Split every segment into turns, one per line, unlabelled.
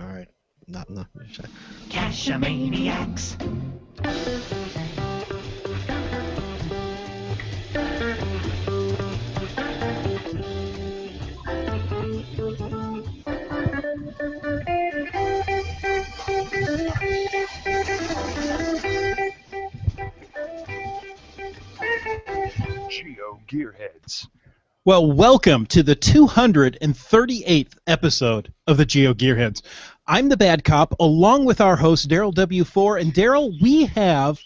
All right. Not in the
Cache-maniacs.
GeoGearHeads.
Well, welcome to the 238th episode of the GeoGearHeads. I'm the bad cop, along with our host, Daryl W4. And Daryl, we have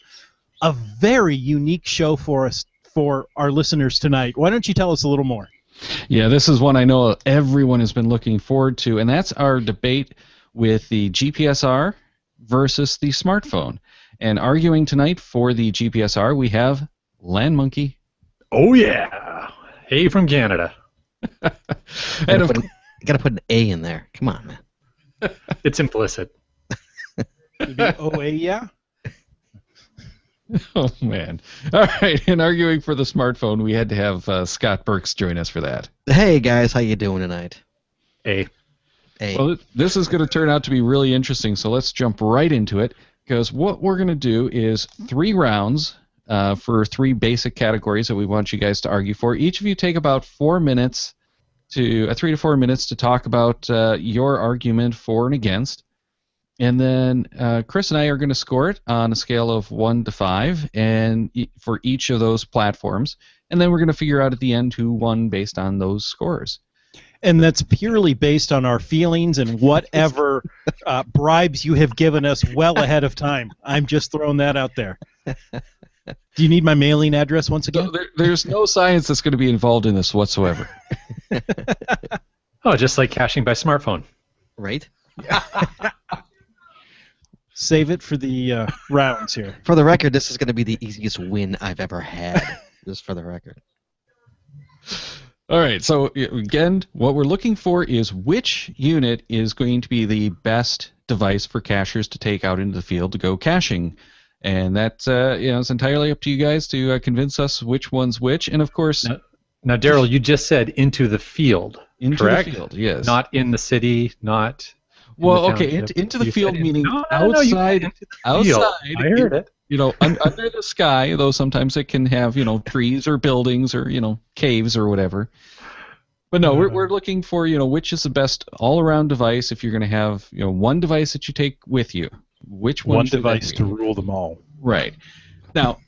a very unique show for us, for our listeners tonight. Why don't you tell us a little more?
Yeah, this is one I know everyone has been looking forward to, and that's our debate with the GPSR versus the smartphone. And arguing tonight for the GPSR, we have Land Monkey.
Oh, yeah. Hey from Canada.
And
you gotta put an A in there. Come on, man.
It's implicit.
Maybe OA, yeah?
Oh, man. All right, and arguing for the smartphone, we had to have Scott Burks join us for that.
Hey guys, how you doing tonight?
Hey.
Hey.
Well, this is going to turn out to be really interesting, so let's jump right into it, because what we're going to do is 3 rounds for 3 basic categories that we want you guys to argue for. Each of you take about 4 minutes to 3 to 4 minutes to talk about your argument for and against. And then Chris and I are going to score it on a scale of 1 to 5 and for each of those platforms. And then we're going to figure out at the end who won based on those scores.
And that's purely based on our feelings and whatever bribes you have given us well ahead of time. I'm just throwing that out there. Do you need my mailing address once again?
So there's no science that's going to be involved in this whatsoever.
Oh, just like caching by smartphone.
Right?
Save it for the rounds here.
For the record, this is going to be the easiest win I've ever had. Just for the record.
All right, so again, what we're looking for is which unit is going to be the best device for cachers to take out into the field to go caching. And that it's entirely up to you guys to convince us which one's which. And of course,
now Daryl, you just said into the field, correct?
The field, yes.
Not in the city, not.
Well, okay, into the field meaning outside. Outside.
I heard it.
Under the sky, though sometimes it can have trees or buildings or caves or whatever. But no, we're looking for which is the best all-around device if you're going to have one device that you take with you. Which one
device to rule them all.
Right. Now,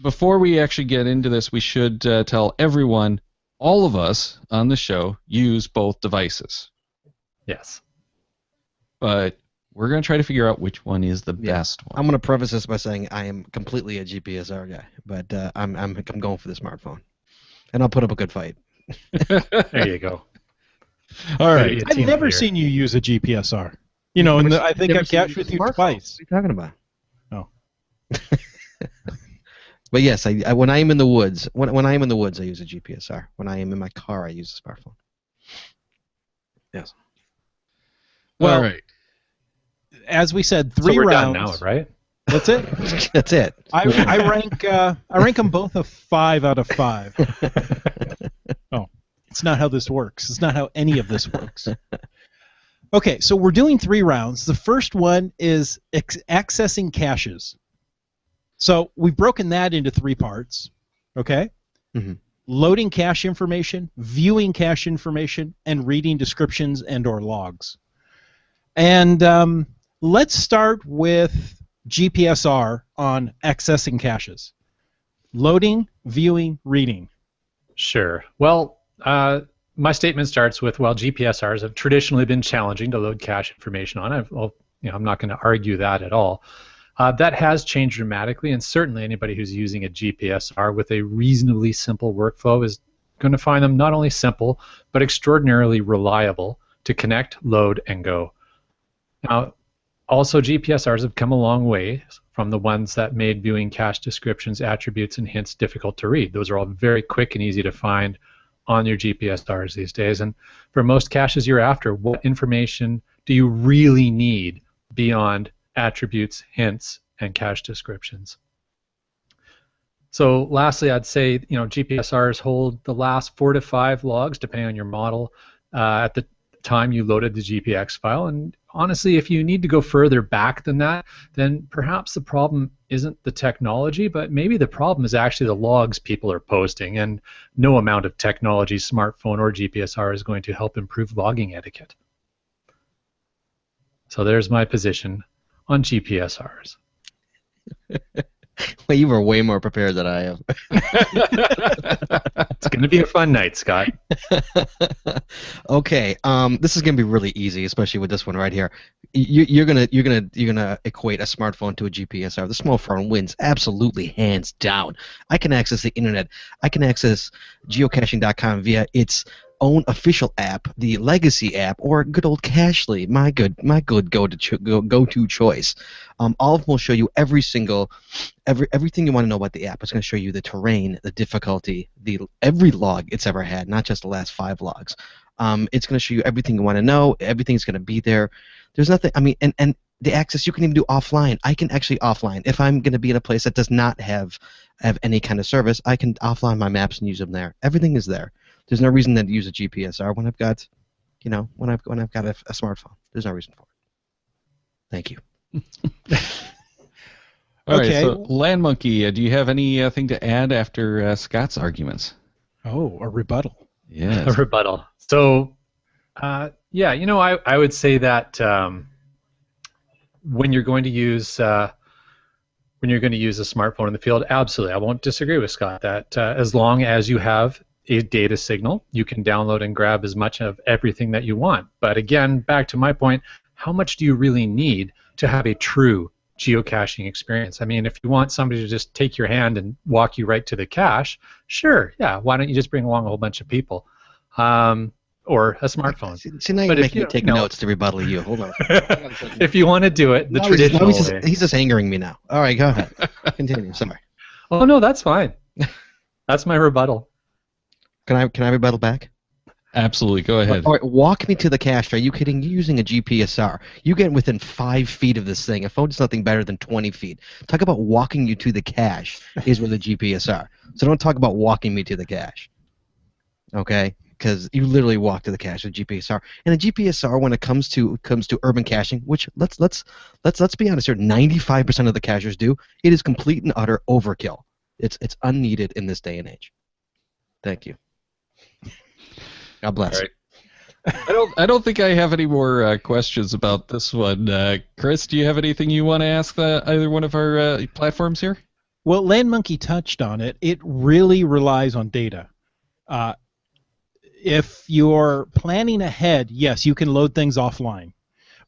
before we actually get into this, we should tell everyone, all of us on the show use both devices.
Yes.
But we're going to try to figure out which one is the best one.
I'm going to preface this by saying I am completely a GPSR guy, but I'm going for the smartphone, and I'll put up a good fight.
There you go.
All right.
I've never seen you use a GPSR. And I think I've cached with you twice.
What are you talking about?
Oh.
But yes, I when I am in the woods, when I am in the woods, I use a GPSR. When I am in my car, I use a smartphone. Yes.
Well,
all right.
As we said, 3
so we're
rounds.
Done now, right?
That's it.
That's it.
I rank them both a 5 out of 5. Oh, it's not how this works. It's not how any of this works. Okay, so we're doing 3 rounds. The first one is accessing caches. So we've broken that into 3 parts. Okay?
Mm-hmm.
Loading cache information, viewing cache information, and reading descriptions and/or logs. And let's start with GPSR on accessing caches. Loading, viewing, reading.
Sure. Well, my statement starts with, GPSRs have traditionally been challenging to load cache information on. I'm not going to argue that at all. That has changed dramatically, and certainly anybody who's using a GPSR with a reasonably simple workflow is going to find them not only simple, but extraordinarily reliable to connect, load, and go. Now, also GPSRs have come a long way from the ones that made viewing cache descriptions, attributes, and hints difficult to read. Those are all very quick and easy to find on your GPSRs these days. And for most caches you're after, what information do you really need beyond attributes, hints, and cache descriptions? So lastly, I'd say GPSRs hold the last 4 to 5 logs, depending on your model, at the time you loaded the GPX file. And honestly, if you need to go further back than that, then perhaps the problem isn't the technology, but maybe the problem is actually the logs people are posting, and no amount of technology, smartphone or GPSR, is going to help improve logging etiquette. So there's my position on GPSRs.
Well, you were way more prepared than I am.
It's going to be a fun night, Scott.
Okay, this is gonna be really easy, especially with this one right here. You're gonna equate a smartphone to a GPSR. The smartphone wins, absolutely, hands down. I can access the internet. I can access geocaching.com via its own official app, the legacy app, or good old Cachly, my good go-to choice. All of them will show you everything you want to know about the app. It's going to show you the terrain, the difficulty, every log it's ever had, not just the last 5 logs. It's going to show you everything you want to know. Everything's going to be there. There's nothing. I mean, and the access you can even do offline. I can actually offline if I'm going to be in a place that does not have any kind of service. I can offline my maps and use them there. Everything is there. There's no reason to use a GPSR when I've got, when I've got a smartphone. There's no reason for it. Thank you.
All
Okay.
right, so Land Monkey, do you have anything to add after Scott's arguments?
Oh, a rebuttal.
Yes.
A rebuttal. So, yeah, I would say that when you're going to use a smartphone in the field, absolutely, I won't disagree with Scott that as long as you have a data signal, you can download and grab as much of everything that you want. But again, back to my point, how much do you really need to have a true geocaching experience? I mean, if you want somebody to just take your hand and walk you right to the cache, sure, yeah, why don't you just bring along a whole bunch of people? Or a smartphone.
See, now you're making me take notes to rebuttal you. Hold on.
If you want to do it the
now
traditional way.
He's just angering me now. All right, go ahead. Continue. Sorry.
Oh, no, that's fine. That's my rebuttal.
Can I rebuttal back?
Absolutely. Go ahead.
All right, walk me to the cache. Are you kidding? You're using a GPSR. You get within 5 feet of this thing. A phone's nothing better than 20 feet. Talk about walking you to the cache is with a GPSR. So don't talk about walking me to the cache. Okay? Because you literally walk to the cache with GPSR. And a GPSR, when it comes to urban caching, which let's be honest here, 95% of the cachers do, it is complete and utter overkill. It's unneeded in this day and age. Thank you. God bless.
All right. I don't think I have any more questions about this one. Chris, do you have anything you want to ask either one of our platforms here?
Well, Land Monkey touched on it. It really relies on data. If you're planning ahead, yes, you can load things offline.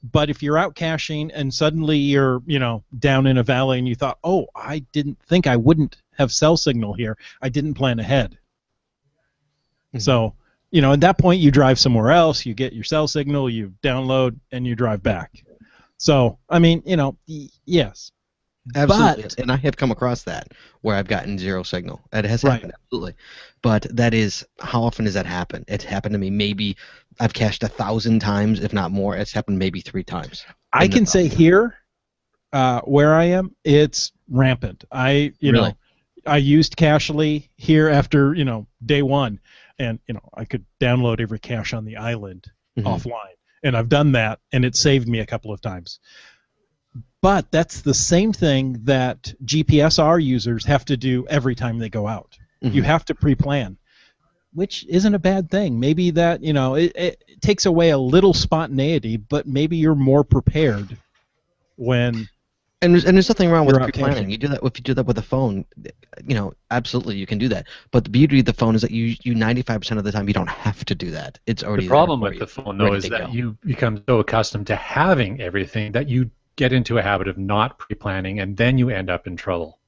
But if you're out caching and suddenly you're, down in a valley and you thought, oh, I didn't think I wouldn't have cell signal here. I didn't plan ahead. Mm-hmm. So, at that point you drive somewhere else, you get your cell signal, you download, and you drive back. So, I mean, yes.
Absolutely.
But,
and I have come across that where I've gotten zero signal. It has happened, absolutely. But that is, how often does that happen? It's happened to me maybe, I've cached 1,000 times, if not more. It's happened maybe 3 times.
I can say here, where I am, it's rampant. I used Cachly here after, day 1. And, I could download every cache on the island offline. And I've done that, and it saved me a couple of times. But that's the same thing that GPSR users have to do every time they go out. Mm-hmm. You have to pre-plan, which isn't a bad thing. Maybe that, it takes away a little spontaneity, but maybe you're more prepared when...
And there's nothing wrong with pre-planning. You do that if you do that with a phone, absolutely you can do that. But the beauty of the phone is that you 95% of the time you don't have to do that. It's already
the problem with the phone though is that you become so accustomed to having everything that you get into a habit of not pre-planning, and then you end up in trouble.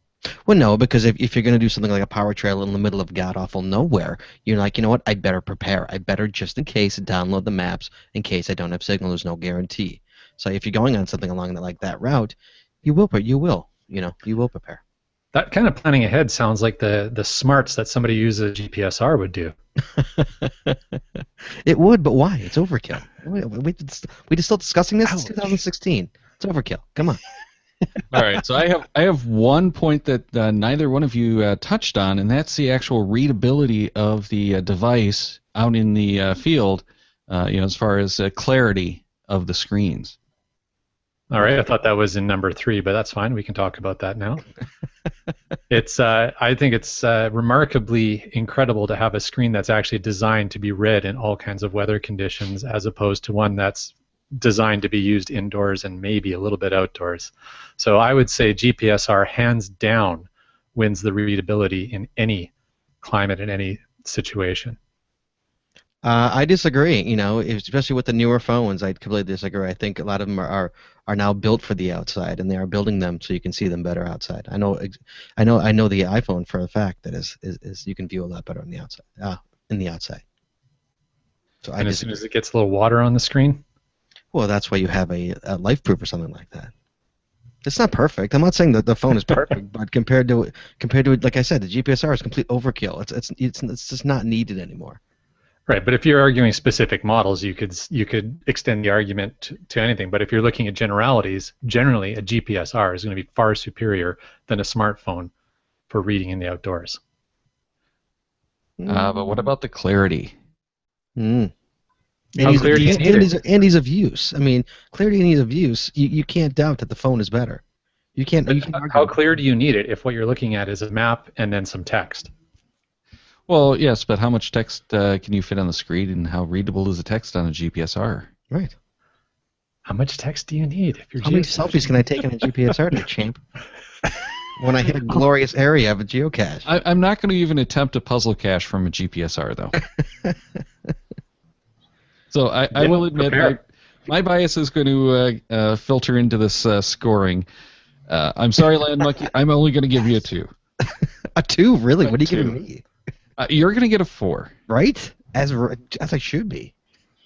Well, no, because if you're going to do something like a power trail in the middle of god-awful nowhere, you're like, you know what, I'd better prepare. I'd better, just in case, download the maps in case I don't have signal. There's no guarantee. So if you're going on something along that route, you will prepare.
That kind of planning ahead sounds like the smarts that somebody who uses a GPSR would do.
It would, but why? It's overkill. We just still discussing this? It's 2016. It's overkill. Come on.
All right, so I have one point that neither one of you touched on, and that's the actual readability of the device out in the field. as far as clarity of the screens.
All right, I thought that was in number 3, but that's fine. We can talk about that now. I think it's remarkably incredible to have a screen that's actually designed to be read in all kinds of weather conditions, as opposed to one that's designed to be used indoors and maybe a little bit outdoors. So I would say GPSR hands down wins the readability in any climate, in any situation.
I disagree. Especially with the newer phones, I completely disagree. I think a lot of them are now built for the outside, and they are building them so you can see them better outside. I know the iPhone for a fact that is you can view a lot better on the outside. In the outside. So
and as soon as it gets a little water on the screen.
Well, that's why you have a LifeProof or something like that. It's not perfect. I'm not saying that the phone is perfect, but compared to like I said, the GPSR is complete overkill. It's just not needed anymore.
Right, but if you're arguing specific models, you could extend the argument to anything. But if you're looking at generalities, generally a GPSR is going to be far superior than a smartphone for reading in the outdoors.
But what about the clarity?
Mm.
How clear do you need it?
And ease of use. I mean, clarity and ease of use. You can't doubt that the phone is better. You can't.
How clear do you need it if what you're looking at is a map and then some text?
Well, yes, but how much text can you fit on the screen, and how readable is the text on a GPSR?
Right.
How much text do you need if you're
How many selfies can I take on a GPSR, there, champ? When I hit a glorious area of a geocache.
I'm not going to even attempt a puzzle cache from a GPSR, though. So I will admit my bias is going to filter into this scoring. I'm sorry, Land Monkey. I'm only going to give you a 2.
A 2? Really? What are you giving me?
You're going to get a 4.
Right? As I should be.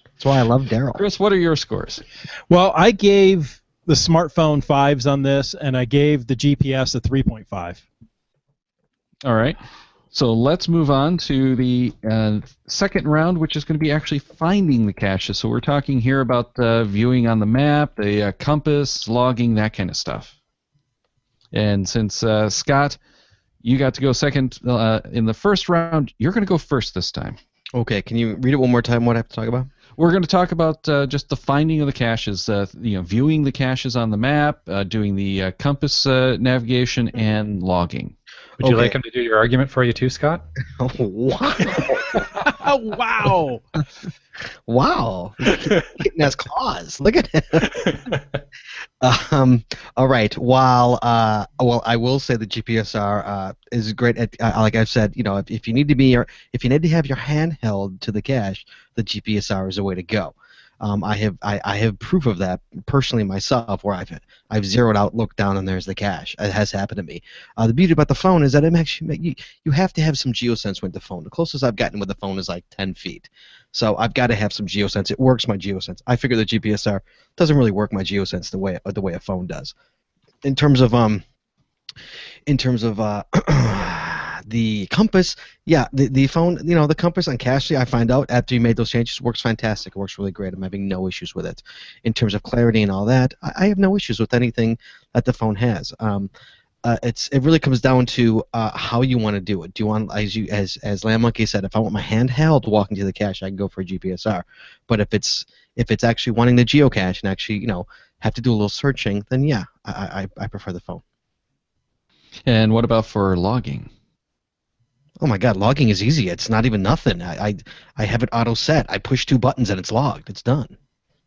That's why I love Daryl.
Chris, what are your scores?
Well, I gave the smartphone 5s on this, and I gave the GPS a 3.5.
All right. So let's move on to the second round, which is going to be actually finding the caches. So we're talking here about viewing on the map, the compass, logging, that kind of stuff. And since Scott, you got to go second in the first round, you're going to go first this time.
Okay, can you read it one more time? What I have to talk about?
We're going to talk about just the finding of the caches, viewing the caches on the map, doing the compass navigation, and logging.
Would you like him to do your argument for you too, Scott?
Oh, wow.
Wow.
Wow. Kitten has claws. Look at him. All right. Well, I will say the GPSR is great at, like I've said, if you need to have your hand held to the cache, the GPSR is the way to go. I have proof of that personally myself, where I've zeroed out, looked down, and there's the cache. It has happened to me. The beauty about the phone is that you have to have some geosense with the phone. The closest I've gotten with the phone is like 10 feet. So I've got to have some geosense. It works my geosense. I figure the GPSR doesn't really work my geosense the way a phone does. In terms of the compass, yeah, the phone, the compass on cache, I find out after you made those changes, works fantastic. It works really great. I'm having no issues with it. In terms of clarity and all that, I have no issues with anything that the phone has. It really comes down to how you want to do it. Do you want, as Lamb Monkey said, if I want my hand held walking to the cache, I can go for a GPSR. But if it's actually wanting the geocache and actually have to do a little searching, then yeah, I prefer the phone.
And what about for logging?
Oh my God, logging is easy. It's not even nothing. I have it auto set. I push 2 buttons and it's logged. It's done.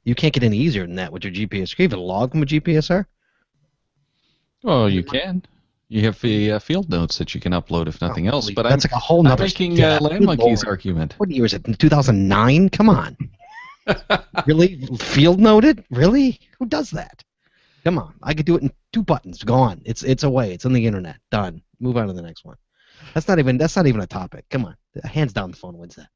You can't get any easier than that with your GPS. Can you even log from a GPSR?
Well, you can. You have the field notes that you can upload if nothing else. But
that's like a whole nother.
I'm making Land Monkey's argument.
What year is it? 2009? Come on. Really? Field noted? Really? Who does that? Come on. I could do it in 2 buttons. Go on. It's away. It's on the internet. Done. Move on to the next one. That's not even a topic. Come on. Hands down, the phone wins that.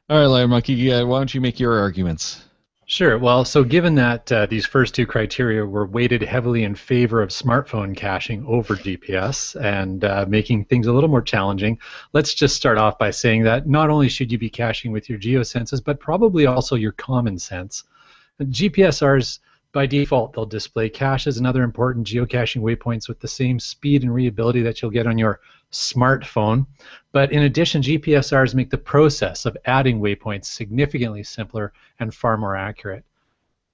All right, Land Monkey, why don't you make your arguments?
Sure. Well, so given that these first 2 criteria were weighted heavily in favor of smartphone caching over GPS and making things a little more challenging, let's just start off by saying that not only should you be caching with your geosenses, but probably also your common sense. GPSRs, By default, they'll display caches and other important geocaching waypoints with the same speed and readability that you'll get on your smartphone. But in addition, GPSRs make the process of adding waypoints significantly simpler and far more accurate.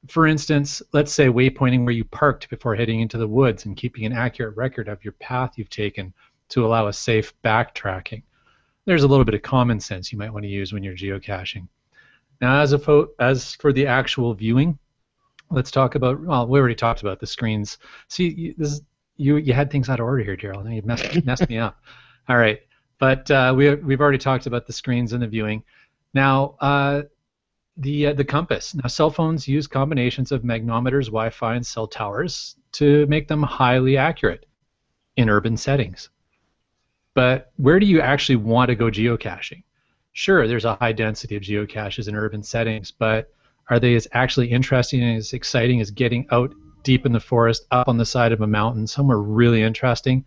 For instance, let's say waypointing where you parked before heading into the woods and keeping an accurate record of your path you've taken to allow a safe backtracking. There's a little bit of common sense you might want to use when you're geocaching. Now, as for the actual viewing, let's talk about, well, we already talked about the screens. See, you had things out of order here, Gerald. You messed me up. All right, but we've already talked about the screens and the viewing. Now, the compass. Now, cell phones use combinations of magnometers, Wi-Fi, and cell towers to make them highly accurate in urban settings. But where do you actually want to go geocaching? Sure, there's a high density of geocaches in urban settings, but are they as actually interesting and as exciting as getting out deep in the forest, up on the side of a mountain, somewhere really interesting?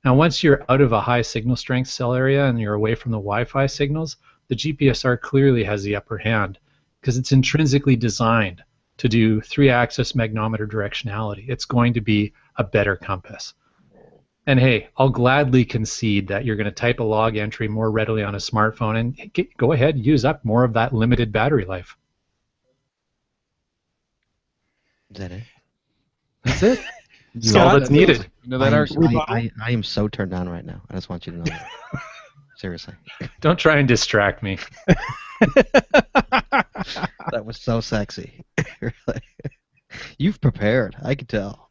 Now, once you're out of a high signal strength cell area and you're away from the Wi-Fi signals, the GPSR clearly has the upper hand because it's intrinsically designed to do 3-axis magnometer directionality. It's going to be a better compass. And hey, I'll gladly concede that you're going to type a log entry more readily on a smartphone and go ahead and use up more of that limited battery life.
Is that it?
That's it. That's all that's needed.
I am so turned on right now. I just want you to know that. Seriously.
Don't try and distract me.
That was so sexy. Really. You've prepared. I could tell.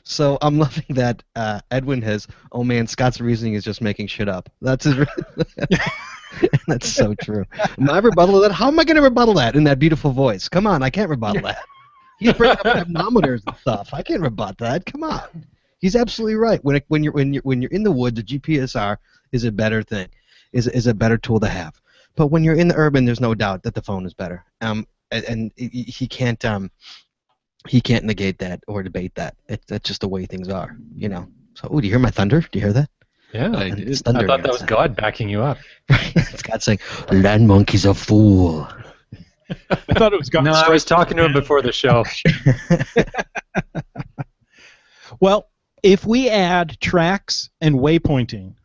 So I'm loving that Edwin has, oh man, Scott's reasoning is just making shit up. That's his That's so true. My rebuttal of that, how am I going to rebuttal that in that beautiful voice? Come on, I can't rebuttal that. He's bringing up magnometers and stuff. I can't rebut that. Come on. He's absolutely right. When you're in the woods, the GPSR is a better thing, is a better tool to have. But when you're in the urban, there's no doubt that the phone is better. And he can't negate that or debate that. That's just the way things are, you know. So, do you hear my thunder? Do you hear that?
Yeah, I thought that was God backing you up.
It's God saying, "Land monkey's a fool."
I thought it was God.
No, I was talking to him before the show.
Well, if we add tracks and waypointing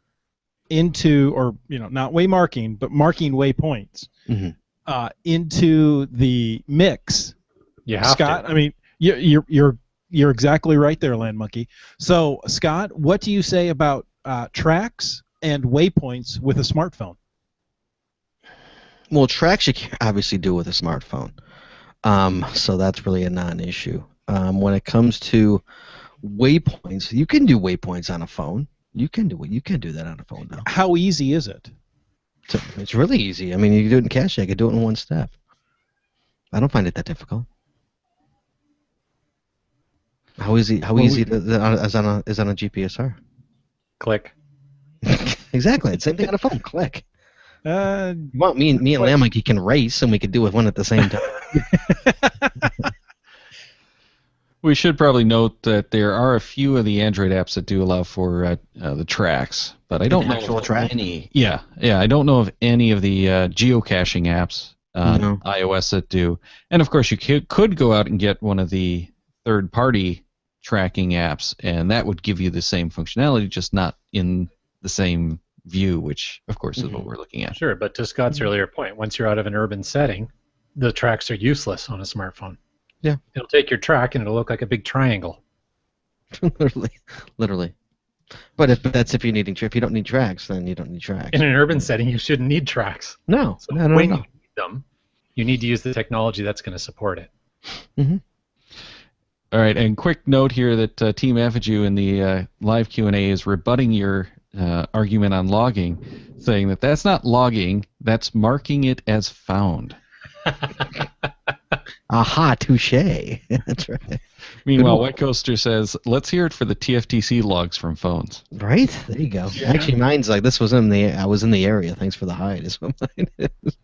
into, or not waymarking, but marking waypoints into the mix,
you have
Scott.
to.
I mean, you're exactly right there, Land Monkey. So, Scott, what do you say about tracks and waypoints with a smartphone?
Well, tracks you can obviously do with a smartphone, so that's really a non-issue. When it comes to waypoints, you can do waypoints on a phone. You can do that on a phone now.
How easy is it?
It's really easy. I mean, you can do it in Cache. I could do it in one step. I don't find it that difficult. How easy is on a GPSR?
Click.
Exactly. It's the same thing on a phone. Click.
You
want me and Lammonkey can race, and we could do it one at the same time.
We should probably note that there are a few of the Android apps that do allow for the tracks, but I don't know of any. Yeah, I don't know of any of the geocaching apps on iOS that do. And of course, you could go out and get one of the third-party tracking apps, and that would give you the same functionality, just not in the same view, which of course is what we're looking at.
Sure, but to Scott's earlier point, once you're out of an urban setting, the tracks are useless on a smartphone.
Yeah.
It'll take your track and it'll look like a big triangle.
Literally. But if you're needing, if you don't need tracks, then you don't need tracks.
In an urban setting, you shouldn't need tracks.
No.
So when you need them, you need to use the technology that's going to support it.
Mm-hmm.
All right, and quick note here that Team Effigy in the live Q&A is rebutting your argument on logging, saying that that's not logging, that's marking it as found.
Aha, touche. That's right.
Meanwhile, White Coaster says, let's hear it for the TFTC logs from phones.
Right? There you go. Yeah. Actually, mine's like, I was in the area. Thanks for the hide is what mine is.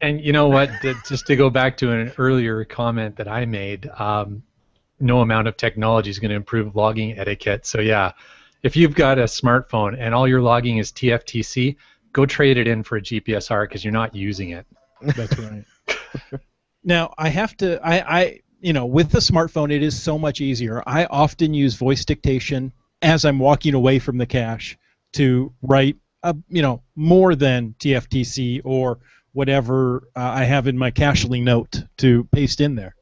And you know what? Just to go back to an earlier comment that I made, no amount of technology is going to improve logging etiquette. So yeah, if you've got a smartphone and all your logging is TFTC, go trade it in for a GPSR because you're not using it.
That's right. Now I have to. with the smartphone, it is so much easier. I often use voice dictation as I'm walking away from the cache to write, more than TFTC or whatever I have in my cacheling note to paste in there.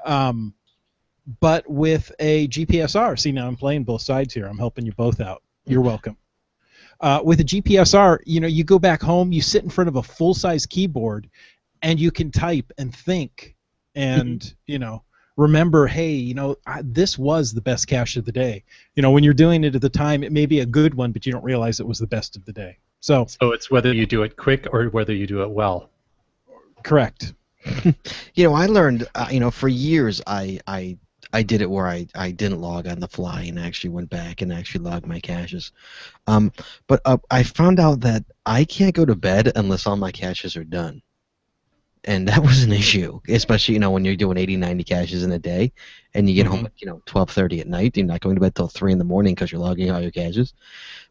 But with a GPSR, see, now I'm playing both sides here. I'm helping you both out. You're welcome. With a GPSR, you go back home, you sit in front of a full-size keyboard, and you can type and think and, remember, hey, this was the best cache of the day. When you're doing it at the time, it may be a good one, but you don't realize it was the best of the day. So
it's whether you do it quick or whether you do it well.
Correct.
I learned, for years I did it where I didn't log on the fly and actually went back and actually logged my caches. But I found out that I can't go to bed unless all my caches are done. And that was an issue, especially, when you're doing 80, 90 caches in a day and you get home at, 12:30 at night. You're not going to bed till 3 in the morning because you're logging all your caches.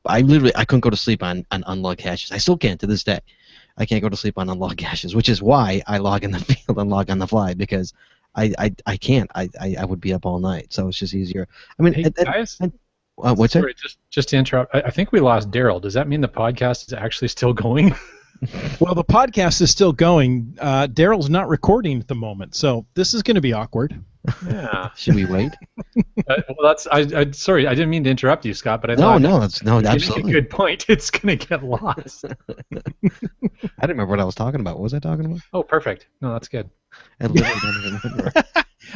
But I couldn't go to sleep on unlogged caches. I still can't to this day. I can't go to sleep on unlogged caches, which is why I log in the field and log on the fly, because I can't. I would be up all night, so it's just easier. I mean,
hey, guys,
what's
sorry, just to interrupt. I think we lost Daryl. Does that mean the podcast is actually still going?
Well, the podcast is still going. Daryl's not recording at the moment, so this is going to be awkward.
Yeah.
Should we wait?
Well, sorry, I didn't mean to interrupt you, Scott, but I thought
no,
you
absolutely.
make a good point. It's going to get lost.
I didn't remember what I was talking about. What was I talking about?
Oh, perfect. No, that's good.
I literally don't even remember.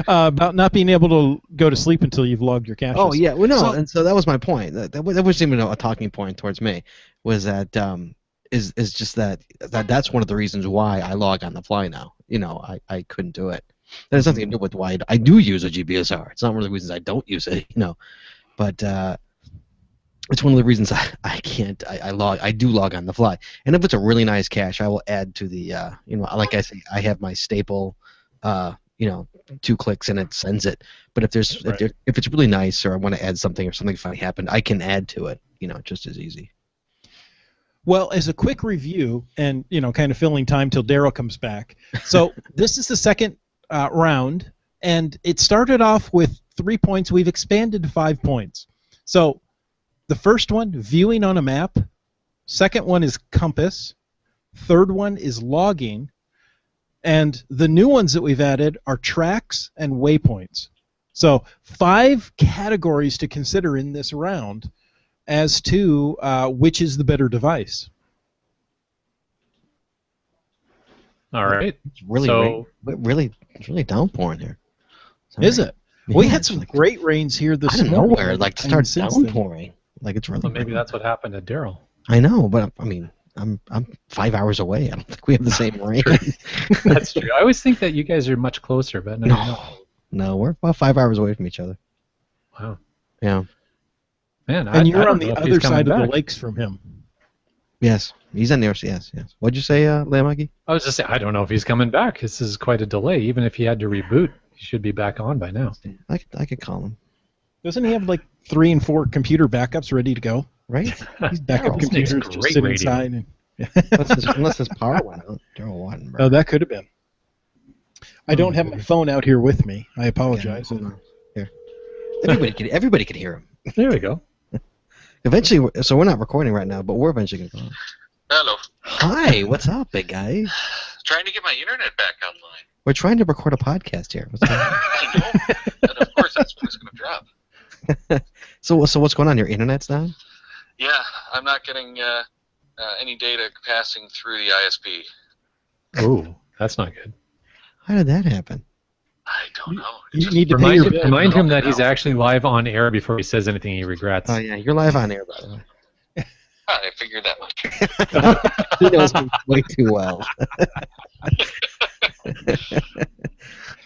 About not being able to go to sleep until you've logged your caches.
Oh yeah, well no, and so that was my point. That wasn't even a talking point towards me. Was that is just that's one of the reasons why I log on the fly now. I couldn't do it. That has nothing to do with why I do use a GPSR. It's not one of the reasons I don't use it. But it's one of the reasons I can't. I do log on the fly, and if it's a really nice cache, I will add to the like I say, I have my staple 2 clicks and it sends it. But if it's really nice, or I want to add something, or something funny happened, I can add to it. Just as easy.
Well, as a quick review, and kind of filling time till Daryl comes back. So this is the second round, and it started off with 3 points. We've expanded to 5 points. So the first one, viewing on a map. Second one is compass. Third one is logging. And the new ones that we've added are tracks and waypoints. So 5 categories to consider in this round as to which is the better device.
All right.
It's really downpouring here. Sorry.
Is it?
Yeah,
we had some great rains here this
out of
morning.
nowhere. Like to start downpouring. Like it's really.
Well, maybe that's what happened to Daryl.
I know, but I mean, I'm 5 hours away. I don't think we have the same rain.
That's true. I always think that you guys are much closer, but
no, we're about 5 hours away from each other.
Wow.
Yeah.
Man,
and you're on the other side of the lakes from him.
Yes, he's on the other side. Yes. What'd you say, Lamaki?
I was just saying, I don't know if he's coming back. This is quite a delay. Even if he had to reboot, he should be back on by now.
I could call him.
Doesn't he have like 3 and 4 computer backups ready to go?
Right?
He's backup computers just sit inside. And
unless his power went out. Daryl Wattenberg.
Oh, that could have been. I don't have my phone out here with me. I apologize.
Okay, here. Everybody could hear him.
There we go.
Eventually, so we're not recording right now, but we're eventually going to call him.
Hello.
Hi, what's up, big guy?
Trying to get my internet back online.
We're trying to record a podcast here. What's going on?
I know. And of course, that's when it's going to drop.
So what's going on? Your internet's down?
Yeah, I'm not getting any data passing through the ISP.
Ooh, that's not good.
How did that happen?
I don't know.
You need to pay your bill.
Remind him that he's actually live on air before he says anything he regrets.
Oh yeah, you're live on air, by the way.
I figured that much.
He knows me way too well.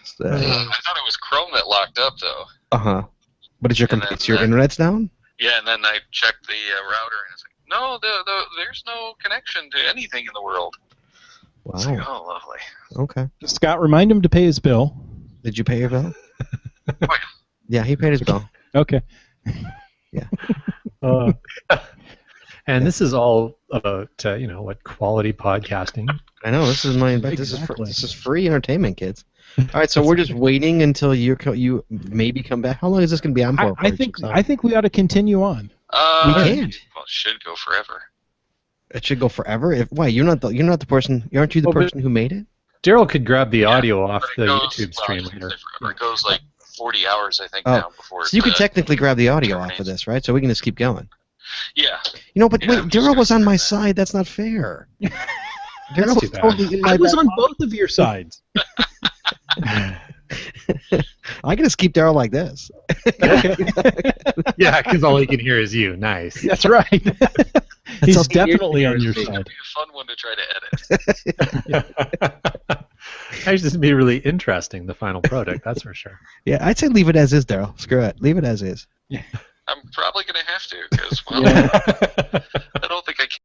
So,
I thought it was Chrome that locked up, though.
But is your internet's down?
Yeah, and then I checked the router, and it's like, no, there's no connection to anything in the world.
Wow.
It's like, oh, lovely.
Okay.
Scott, remind him to pay his bill.
Did you pay your bill?
Oh, yeah.
Yeah, he paid his bill.
Okay.
Yeah. And this is all about what quality podcasting
I know this is my.
Exactly.
This is free entertainment, kids. All right, so we're just waiting until you maybe come back. How long is this going to be on for?
I think we ought to continue on.
We can't.
Well, it should go forever.
It should go forever. Why you're not the person? Aren't you the person who made it?
Daryl could grab the audio off
But
the
it goes,
YouTube stream
well,
later.
it goes like 40 hours, I think,
Oh,
now before.
So you could
it,
technically grab the audio off
terminates.
of this, right? So we can just keep going.
Yeah.
You know, but
Yeah,
wait,
I'm just
Daryl was
gonna
on
do
my
that.
side. That's not fair. Daryl
too
was
bad.
totally in my
I was
back
on
pocket.
both of your sides.
I can just keep Daryl like this.
Yeah, because all he can hear is you. Nice.
That's right. He's
all he hears
definitely on your
It's going
side.
to be a fun one to try to edit.
It's just be really interesting, the final product, that's for sure.
Yeah, I'd say leave it as is, Daryl. Screw it. Leave it as is.
I'm probably going to have to because, well,
Yeah.
I don't think I can.